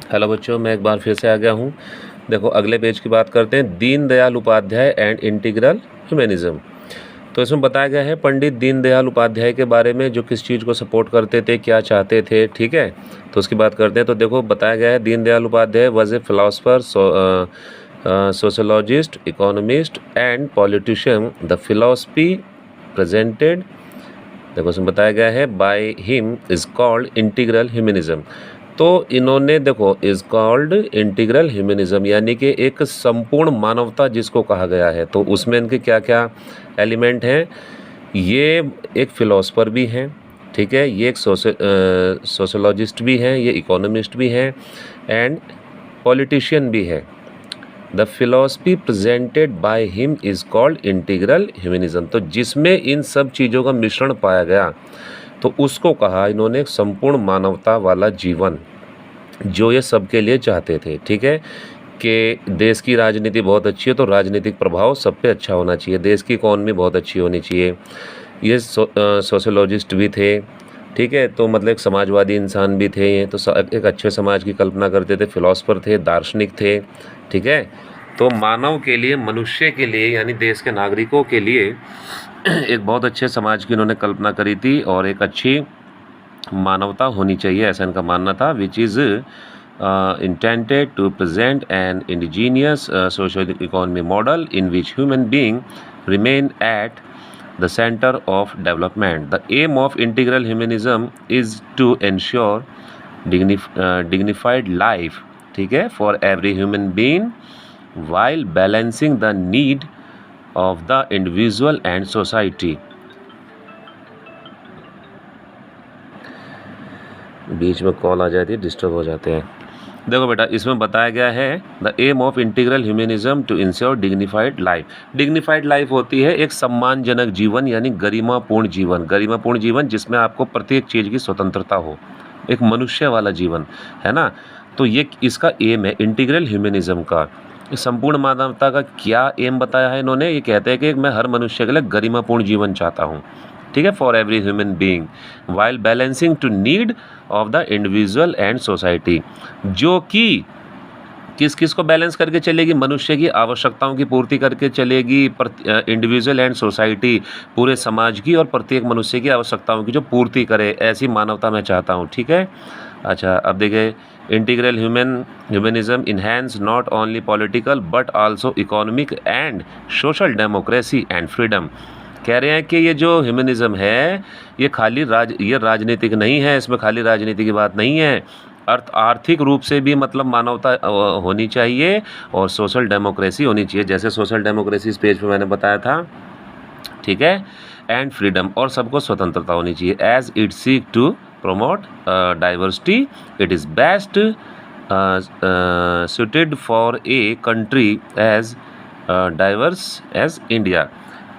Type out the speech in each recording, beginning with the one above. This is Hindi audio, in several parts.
हेलो बच्चों, मैं एक बार फिर से आ गया हूँ। देखो, अगले पेज की बात करते हैं, Deendayal Upadhyaya and integral humanism. तो इसमें बताया गया है पंडित दीनदयाल उपाध्याय के बारे में, जो किस चीज़ को सपोर्ट करते थे, क्या चाहते थे। ठीक है, तो उसकी बात करते हैं। तो देखो, बताया गया है Deendayal Upadhyaya was a philosopher, sociologist, economist and politician. The philosophy presented, देखो इसमें बताया गया है, by him is called integral humanism. तो इन्होंने, देखो, इज कॉल्ड इंटीग्रल ह्यूमनिज्म, यानी कि एक संपूर्ण मानवता जिसको कहा गया है। तो उसमें इनके क्या क्या एलिमेंट हैं। ये एक फ़िलोसफर भी हैं, ठीक है, ये एक सोशोलॉजिस्ट भी हैं, ये इकोनॉमिस्ट भी हैं एंड पॉलिटिशियन भी है। The philosophy presented by him is called integral humanism. तो जिसमें इन सब चीज़ों का मिश्रण पाया गया, तो उसको कहा इन्होंने संपूर्ण मानवता वाला जीवन, जो ये सबके लिए चाहते थे। ठीक है, कि देश की राजनीति बहुत अच्छी है, तो राजनीतिक प्रभाव सब पे अच्छा होना चाहिए, देश की इकॉनमी बहुत अच्छी होनी चाहिए। ये सोशोलॉजिस्ट भी थे, ठीक है, तो मतलब एक समाजवादी इंसान भी थे ये, तो एक अच्छे समाज की कल्पना करते थे, फिलोसफर थे, दार्शनिक थे। ठीक है, तो मानव के लिए, मनुष्य के लिए, यानी देश के नागरिकों के लिए एक बहुत अच्छे समाज की इन्होंने कल्पना करी थी, और एक अच्छी मानवता होनी चाहिए, ऐसा इनका मानना था, which is intended to present an indigenous social economy model in which human being remain at the center of development. The aim of integral humanism is to ensure dignified life, ठीक है, for every human being while balancing the need of the individual and society. बीच में कॉल आ जाती है, डिस्टर्ब हो जाते हैं। देखो बेटा, इसमें बताया गया है the aim of integral humanism to ensure dignified life. Dignified life होती है एक सम्मानजनक जीवन, यानी गरिमापूर्ण जीवन। गरिमापूर्ण जीवन जिसमें आपको प्रत्येक चीज़ की स्वतंत्रता हो, एक मनुष्य वाला जीवन, है ना। तो ये इसका एम है इंटीग्रल ह्यूमनिज्म का। संपूर्ण मानवता का क्या एम बताया है इन्होंने, ये कहते हैं कि मैं हर मनुष्य के लिए गरिमापूर्ण जीवन चाहता हूँ, ठीक है, for every human being while balancing to need of the individual and society, जो कि किस किस को बैलेंस करके चलेगी, मनुष्य की आवश्यकताओं की पूर्ति करके चलेगी, इंडिविजुअल एंड सोसाइटी, पूरे समाज की और प्रत्येक मनुष्य की आवश्यकताओं की जो पूर्ति करे, ऐसी मानवता मैं चाहता हूँ। ठीक है, अच्छा, अब देखिए, integral humanism enhance not only political but also economic and social democracy and freedom. कह रहे हैं कि ये जो ह्यूमनिज्म है, ये खाली ये राजनीतिक नहीं है, इसमें खाली राजनीति की बात नहीं है, आर्थिक रूप से भी मतलब मानवता होनी चाहिए, और सोशल डेमोक्रेसी होनी चाहिए, जैसे सोशल डेमोक्रेसी इस पेज पे मैंने बताया था। ठीक है, एंड फ्रीडम, और सबको स्वतंत्रता होनी चाहिए। As it seek to promote diversity, it is best suited for a country as diverse as India।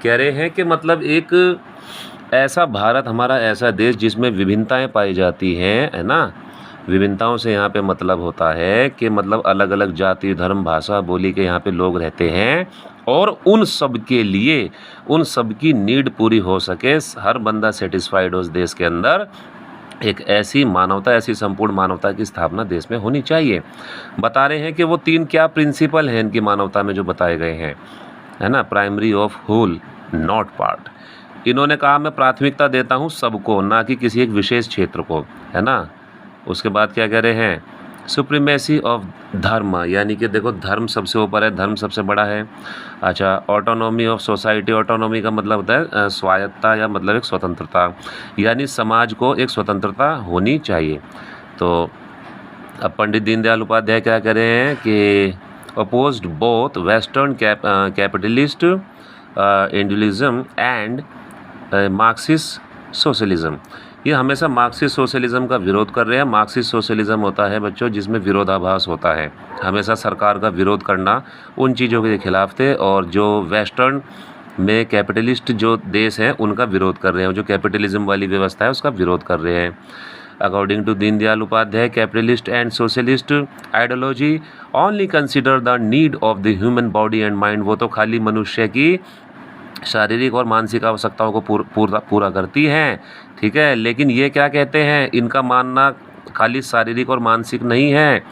कह रहे हैं कि मतलब एक ऐसा भारत, हमारा ऐसा देश जिसमें विभिन्नताएं पाई जाती हैं, है ना। विभिन्नताओं से यहाँ पे मतलब होता है कि मतलब अलग अलग जाति, धर्म, भाषा, बोली के यहाँ पे लोग रहते हैं, और उन सब के लिए, उन सब की नीड पूरी हो सके, हर बंदा सेटिस्फाइड हो उस देश के अंदर, एक ऐसी मानवता, ऐसी संपूर्ण मानवता की स्थापना देश में होनी चाहिए। बता रहे हैं कि वो 3 क्या प्रिंसिपल हैं इनकी मानवता में जो बताए गए हैं, है ना। Primary of whole not part. इन्होंने कहा मैं प्राथमिकता देता हूँ सबको, ना कि किसी एक विशेष क्षेत्र को, है ना। उसके बाद क्या कह रहे हैं, सुप्रीमेसी ऑफ धर्म, यानी कि देखो धर्म सबसे ऊपर है, धर्म सबसे बड़ा है। अच्छा, ऑटोनॉमी ऑफ सोसाइटी, ऑटोनॉमी का मतलब होता है स्वायत्तता, या मतलब एक स्वतंत्रता, यानी समाज को एक स्वतंत्रता होनी चाहिए। तो अब पंडित दीनदयाल उपाध्याय क्या कह रहे हैं कि opposed both western capitalist individualism and Marxist socialism. ये हमेशा मार्क्सिस्ट सोशलिज्म का विरोध कर रहे हैं। मार्क्सिस्ट सोशलिज्म होता है बच्चों जिसमें विरोधाभास होता है, हमेशा सरकार का विरोध करना, उन चीज़ों के खिलाफ थे, और जो वेस्टर्न में कैपिटलिस्ट जो देश हैं उनका विरोध कर रहे हैं, जो कैपिटलिज्म वाली व्यवस्था है उसका विरोध कर रहे हैं। According to Deendayal Upadhyaya, capitalist and socialist ideology only consider the need of the human body and mind. वो तो खाली मनुष्य की शारीरिक और मानसिक आवश्यकताओं को पूरा करती हैं, ठीक है। लेकिन ये क्या कहते हैं, इनका मानना खाली शारीरिक और मानसिक नहीं है,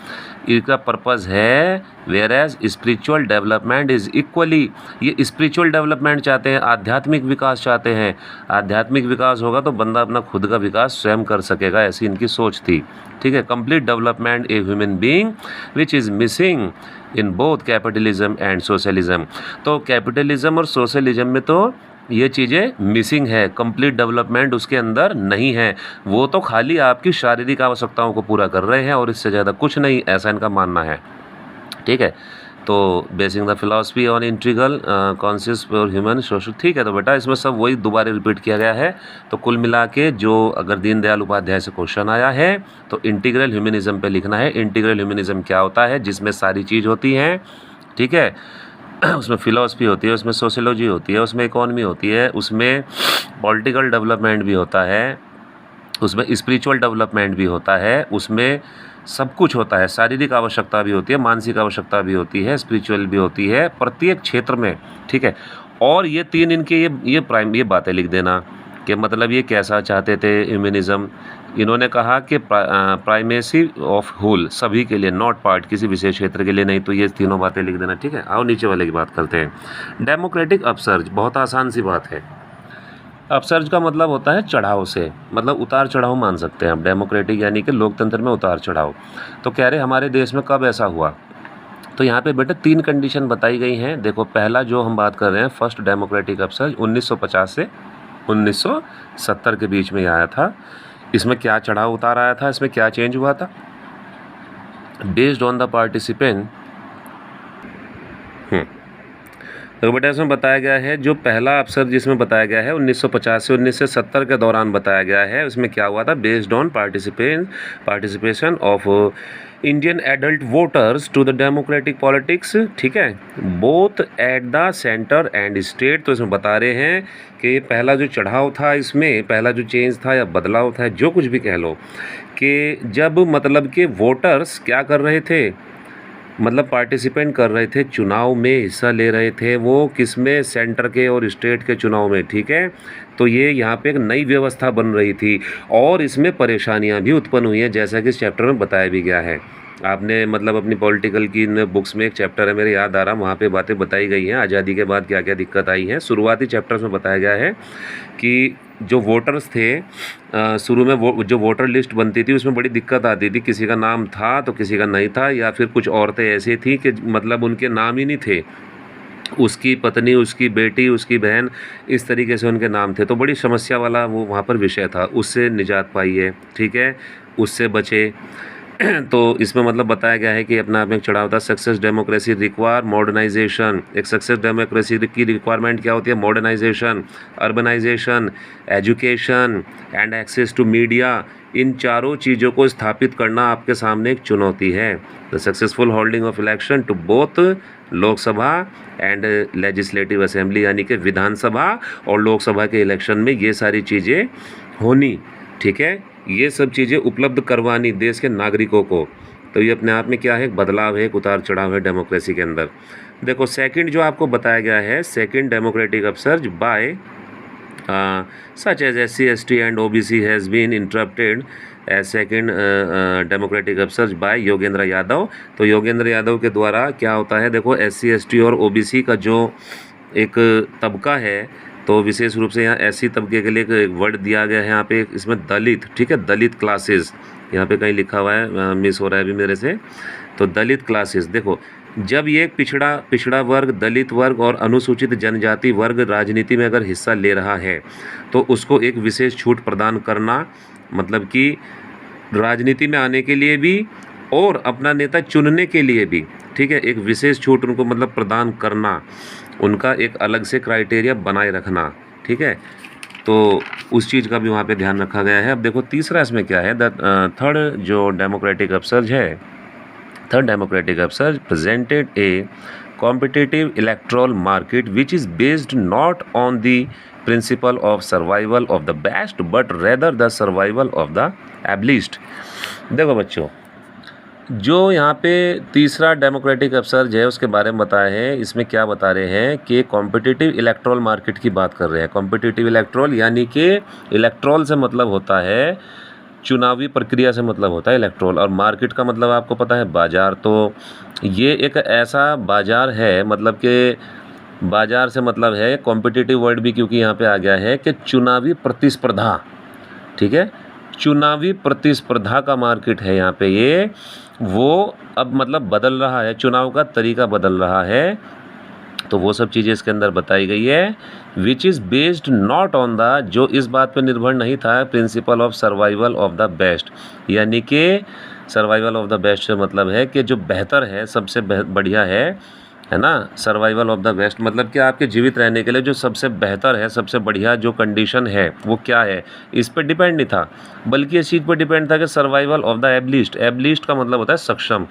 इसका पर्पज़ है whereas spiritual development is equally. ये स्पिरिचुअल डेवलपमेंट चाहते हैं, आध्यात्मिक विकास चाहते हैं। आध्यात्मिक विकास होगा तो बंदा अपना खुद का विकास स्वयं कर सकेगा, ऐसी इनकी सोच थी। ठीक है, complete development a human being which is missing in both capitalism and socialism. तो कैपिटलिज्म और सोशलिज्म में तो ये चीज़ें मिसिंग है, कंप्लीट डेवलपमेंट उसके अंदर नहीं है। वो तो खाली आपकी शारीरिक आवश्यकताओं को पूरा कर रहे हैं और इससे ज़्यादा कुछ नहीं, ऐसा इनका मानना है। ठीक है, तो basin the philosophy on integral conscious for human social. ठीक है, तो बेटा इसमें सब वही दोबारा रिपीट किया गया है। तो कुल मिला के जो अगर दीनदयाल उपाध्याय से क्वेश्चन आया है तो इंटीग्रल ह्यूमनिज्म पे लिखना है। इंटीग्रल ह्यूमनिज्म क्या होता है? जिसमें सारी चीज़ होती हैं, ठीक है, उसमें फ़िलॉसफी होती है, उसमें सोशियोलॉजी होती है, उसमें इकोनॉमी होती है, उसमें पॉलिटिकल डेवलपमेंट भी होता है, उसमें स्पिरिचुअल डेवलपमेंट भी होता है, उसमें सब कुछ होता है। शारीरिक आवश्यकता भी होती है, मानसिक आवश्यकता भी होती है, स्पिरिचुअल भी होती है, प्रत्येक क्षेत्र में। ठीक है, और ये तीन इनके ये बातें लिख देना कि मतलब ये कैसा चाहते थे ह्यूमनिज़्म। इन्होंने कहा कि प्राइमेसी ऑफ होल, सभी के लिए, नॉट पार्ट, किसी विशेष क्षेत्र के लिए नहीं। तो ये तीनों बातें लिख देना। ठीक है, आओ नीचे वाले की बात करते हैं। डेमोक्रेटिक अपसर्ज, बहुत आसान सी बात है। अपसर्ज का मतलब होता है चढ़ाव से, मतलब उतार चढ़ाव मान सकते हैं आप। डेमोक्रेटिक यानी कि लोकतंत्र में उतार चढ़ाव। तो कह रहे हमारे देश में कब ऐसा हुआ? तो यहाँ पे बेटा 3 कंडीशन बताई गई हैं। देखो, पहला जो हम बात कर रहे हैं, फर्स्ट डेमोक्रेटिक अपसर्ज 1950 से 1970 के बीच में आया था। इसमें क्या चढ़ाव उतार आया था? इसमें क्या चेंज हुआ था? Based on the participant. तो बेटा इसमें बताया गया है, जो पहला अपसर्ज जिसमें बताया गया है 1950 से 1970 के दौरान बताया गया है, उसमें क्या हुआ था? Based on participation of Indian adult voters to the democratic politics. ठीक है, both at the centre and state. तो इसमें बता रहे हैं कि पहला जो चढ़ाव था, इसमें पहला जो चेंज था या बदलाव था, जो कुछ भी कह लो, कि जब मतलब कि वोटर्स क्या कर रहे थे, मतलब पार्टिसिपेंट कर रहे थे, चुनाव में हिस्सा ले रहे थे। वो किस में? सेंटर के और स्टेट के चुनाव में। ठीक है, तो ये यहाँ पे एक नई व्यवस्था बन रही थी और इसमें परेशानियाँ भी उत्पन्न हुई हैं, जैसा कि इस चैप्टर में बताया भी गया है। आपने मतलब अपनी पॉलिटिकल की बुक्स में एक चैप्टर है, मेरे याद आ रहा, वहाँ पे बातें बताई गई हैं आज़ादी के बाद क्या क्या दिक्कत आई है। शुरुआती चैप्टर्स में बताया गया है कि जो वोटर्स थे, शुरू में जो वोटर लिस्ट बनती थी उसमें बड़ी दिक्कत आती थी। किसी का नाम था तो किसी का नहीं था, या फिर कुछ औरतें ऐसी थी कि मतलब उनके नाम ही नहीं थे, उसकी पत्नी, उसकी बेटी, उसकी बहन, इस तरीके से उनके नाम थे। तो बड़ी समस्या वाला वो वहाँ पर विषय था। उससे निजात पाइए, ठीक है, उससे बचे। तो इसमें मतलब बताया गया है कि अपना आप में एक चढ़ाव था। Success democracy require modernization. एक सक्सेस डेमोक्रेसी की रिक्वायरमेंट क्या होती है? Modernization, urbanization, education and access to media. इन चारों चीज़ों को स्थापित करना आपके सामने एक चुनौती है। The successful holding of election to both Lok Sabha and legislative assembly, यानी कि विधानसभा और लोकसभा के इलेक्शन में ये सारी चीज़ें होनी। ठीक है, ये सब चीज़ें उपलब्ध करवानी देश के नागरिकों को। तो ये अपने आप में क्या है? एक बदलाव है, एक उतार चढ़ाव है डेमोक्रेसी के अंदर। देखो, सेकंड जो आपको बताया गया है, second democratic upsurge by such as SC ST and OBC has been interrupted as second democratic upsurge by Yogendra Yadav. तो योगेंद्र यादव के द्वारा क्या होता है? देखो, SC ST और OBC का जो एक तबका है, तो विशेष रूप से यहाँ SC तबके के लिए एक वर्ड दिया गया है यहाँ पे, इसमें दलित। ठीक है, दलित क्लासेस, यहाँ पे कहीं लिखा हुआ है, मिस हो रहा है अभी मेरे से। तो दलित क्लासेस, देखो, जब ये पिछड़ा वर्ग, दलित वर्ग और अनुसूचित जनजाति वर्ग राजनीति में अगर हिस्सा ले रहा है तो उसको एक विशेष छूट प्रदान करना, मतलब कि राजनीति में आने के लिए भी और अपना नेता चुनने के लिए भी, ठीक है, एक विशेष छूट उनको मतलब प्रदान करना, उनका एक अलग से क्राइटेरिया बनाए रखना। ठीक है, तो उस चीज़ का भी वहाँ पे ध्यान रखा गया है। अब देखो तीसरा इसमें क्या है, थर्ड जो डेमोक्रेटिक अपसर्ज है, third democratic upsurge presented a competitive electoral market which is based not on the principle of survival of the best but rather the survival of the ablest. देखो बच्चों, जो यहाँ पे तीसरा डेमोक्रेटिक अपसर्ज है उसके बारे में बताया है। इसमें क्या बता रहे हैं कि कॉम्पिटिटिव इलेक्ट्रल मार्केट की बात कर रहे हैं। कॉम्पिटिटिव इलेक्ट्रल यानी कि इलेक्ट्रल से मतलब होता है चुनावी प्रक्रिया से मतलब होता है इलेक्ट्रोल, और मार्केट का मतलब आपको पता है बाज़ार। तो ये एक ऐसा बाज़ार है, मतलब कि बाज़ार से मतलब है कॉम्पिटिटिव वर्ड भी, क्योंकि यहाँ पे आ गया है कि चुनावी प्रतिस्पर्धा, ठीक है, चुनावी प्रतिस्पर्धा का मार्केट है यहाँ पे ये। वो अब मतलब बदल रहा है, चुनाव का तरीका बदल रहा है, तो वो सब चीज़ें इसके अंदर बताई गई है। विच is based not on the, जो इस बात पे निर्भर नहीं था, principal of survival of the best, यानी कि सर्वाइवल ऑफ द बेस्ट से मतलब है कि जो बेहतर है, सबसे बढ़िया है ना। सर्वाइवल ऑफ द बेस्ट मतलब कि आपके जीवित रहने के लिए जो सबसे बेहतर है, सबसे बढ़िया जो कंडीशन है वो क्या है, इस पर डिपेंड नहीं था, बल्कि इस चीज़ पर डिपेंड था कि सर्वाइवल ऑफ द एबलिस्ट। एबलिस्ट का मतलब होता है सक्षम,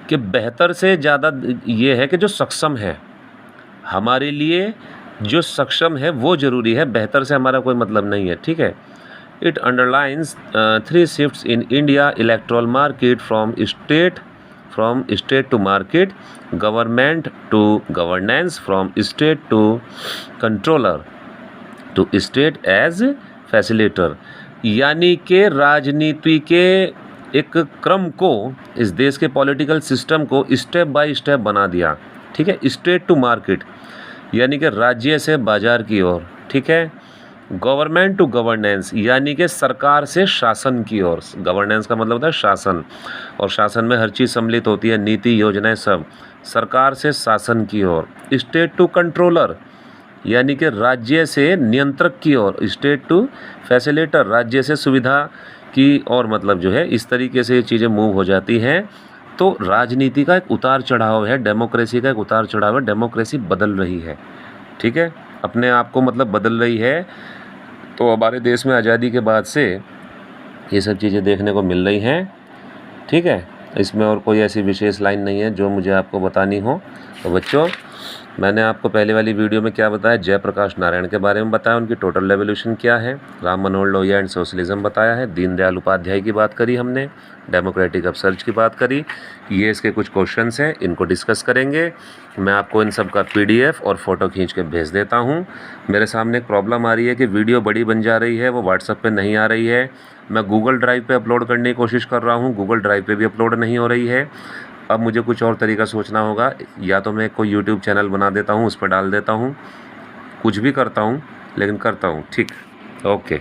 कि बेहतर से ज़्यादा ये है कि जो सक्षम है, हमारे लिए जो सक्षम है वो ज़रूरी है, बेहतर से हमारा कोई मतलब नहीं है, ठीक है। It underlines 3 shifts in India electoral market from state to market, government to governance, from state to controller to state as facilitator, यानी कि राजनीति के एक क्रम को, इस देश के पॉलिटिकल सिस्टम को स्टेप बाय स्टेप बना दिया, ठीक है। स्टेट टू मार्केट यानी कि राज्य से बाजार की ओर, ठीक है। गवर्नमेंट टू गवर्नेंस यानी कि सरकार से शासन की ओर, गवर्नेंस का मतलब होता है शासन, और शासन में हर चीज़ सम्मिलित होती है, नीति योजनाएं सब, सरकार से शासन की ओर। स्टेट टू कंट्रोलर यानी कि राज्य से नियंत्रक की ओर। स्टेट टू फैसिलिटेटर राज्य से सुविधा की ओर, मतलब जो है इस तरीके से ये चीज़ें मूव हो जाती हैं। तो राजनीति का एक उतार चढ़ाव है, डेमोक्रेसी का एक उतार चढ़ाव है, डेमोक्रेसी बदल रही है, ठीक है, अपने आप को मतलब बदल रही है। तो हमारे देश में आज़ादी के बाद से ये सब चीज़ें देखने को मिल रही हैं, ठीक है। इसमें और कोई ऐसी विशेष लाइन नहीं है जो मुझे आपको बतानी हो। तो बच्चों, मैंने आपको पहले वाली वीडियो में क्या बताया, जयप्रकाश नारायण के बारे में बताया, उनकी टोटल रेवोल्यूशन क्या है, राम मनोहर लोहिया एंड सोशलिज्म बताया है, दीनदयाल उपाध्याय की बात करी हमने, डेमोक्रेटिक अपसर्च की बात करी। ये इसके कुछ क्वेश्चंस हैं, इनको डिस्कस करेंगे। मैं आपको इन सब का पीडीएफ और फ़ोटो खींच के भेज देता हूँ। मेरे सामने एक प्रॉब्लम आ रही है कि वीडियो बड़ी बन जा रही है, वो व्हाट्सएप पे नहीं आ रही है। मैं गूगल ड्राइव पे अपलोड करने की कोशिश कर रहा हूँ, गूगल ड्राइव पे भी अपलोड नहीं हो रही है। अब मुझे कुछ और तरीका सोचना होगा, या तो मैं कोई यूट्यूब चैनल बना देता हूँ, उस पर डाल देता हूँ, कुछ भी करता हूँ, लेकिन करता हूँ, ठीक। ओके।